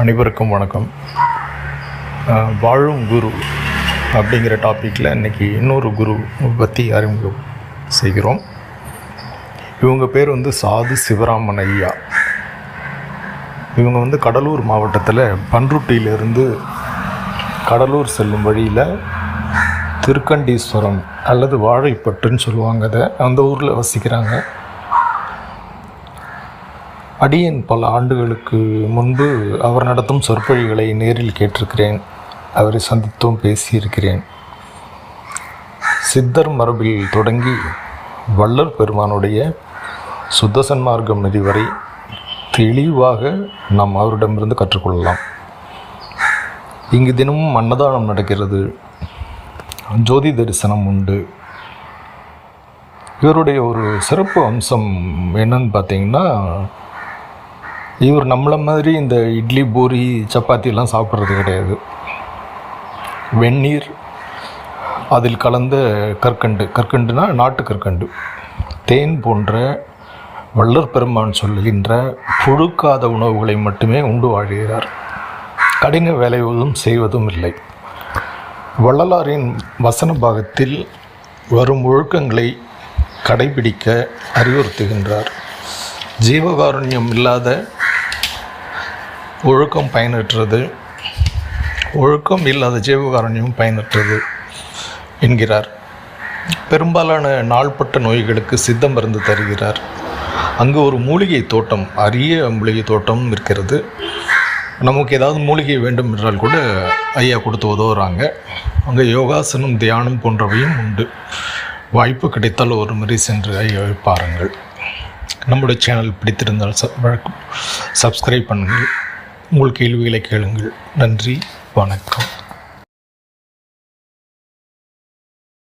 அனைவருக்கும் வணக்கம். வாழும் குரு அப்படிங்கிற டாப்பிக்கில் இன்றைக்கி இன்னொரு குரு பற்றி அறிமுகம் செய்கிறோம். இவங்க பேர் சாது சிவராமன் ஐயா. இவங்க கடலூர் மாவட்டத்தில் பன்ருட்டியிலிருந்து கடலூர் செல்லும் வழியில் திருக்கண்டீஸ்வரம் அல்லது வாழைப்பட்டுன்னு சொல்லுவாங்க. அந்த ஊரில் வசிக்கிறாங்க. அடியேன் பல ஆண்டுகளுக்கு முன்பு அவர் நடத்தும் சொற்பொழிகளை நேரில் கேட்டிருக்கிறேன். அவரை சந்தித்தும் பேசியிருக்கிறேன். சித்தர் மரபில் தொடங்கி வள்ளல் பெருமானுடைய சுத்த சன்மார்க்கம் நெறி வரை தெளிவாக நாம் அவரிடமிருந்து கற்றுக்கொள்ளலாம். இங்கு தினமும் அன்னதானம் நடக்கிறது. ஜோதி தரிசனம் உண்டு. இவருடைய ஒரு சிறப்பு அம்சம் என்னன்னு பார்த்தீங்கன்னா, இவர் நம்மளை மாதிரி இந்த இட்லி பூரி சப்பாத்திலாம் சாப்பிட்றது கிடையாது. வெந்நீர், அதில் கலந்த கற்கண்டுனா நாட்டு கற்கண்டு, தேன் போன்ற வள்ளற் பெருமான் சொல்லுகின்ற புழுக்காத உணவுகளை மட்டுமே உண்டு வாழ்கிறார். கடின வேலைவதும் செய்வதும் இல்லை. வள்ளலாரின் வசன பாகத்தில் வரும் ஒழுக்கங்களை கடைபிடிக்க அறிவுறுத்துகின்றார். ஜீவகாருண்யம் இல்லாத ஒழுக்கம் பயனற்றது, ஒழுக்கம் இல்லாத ஜீவகாருண்யம் பயனற்றது என்கிறார். பெரும்பாலான நாள்பட்ட நோய்களுக்கு சித்த மருந்து தருகிறார். அங்கு ஒரு மூலிகை தோட்டம், அரிய மூலிகை தோட்டம் இருக்கிறது. நமக்கு ஏதாவது மூலிகை வேண்டும் என்றால் கூட ஐயா கொடுத்து உதவுறாங்க. அங்கே யோகாசனம், தியானம் போன்றவையும் உண்டு. வாய்ப்பு கிடைத்தால் ஒரு முறை சென்று ஐயாவை பாருங்கள். நம்முடைய சேனல் பிடித்திருந்தால் சப்ஸ்கிரைப் பண்ணுங்கள். உங்கள் கேள்விகளை கேளுங்கள். நன்றி, வணக்கம்.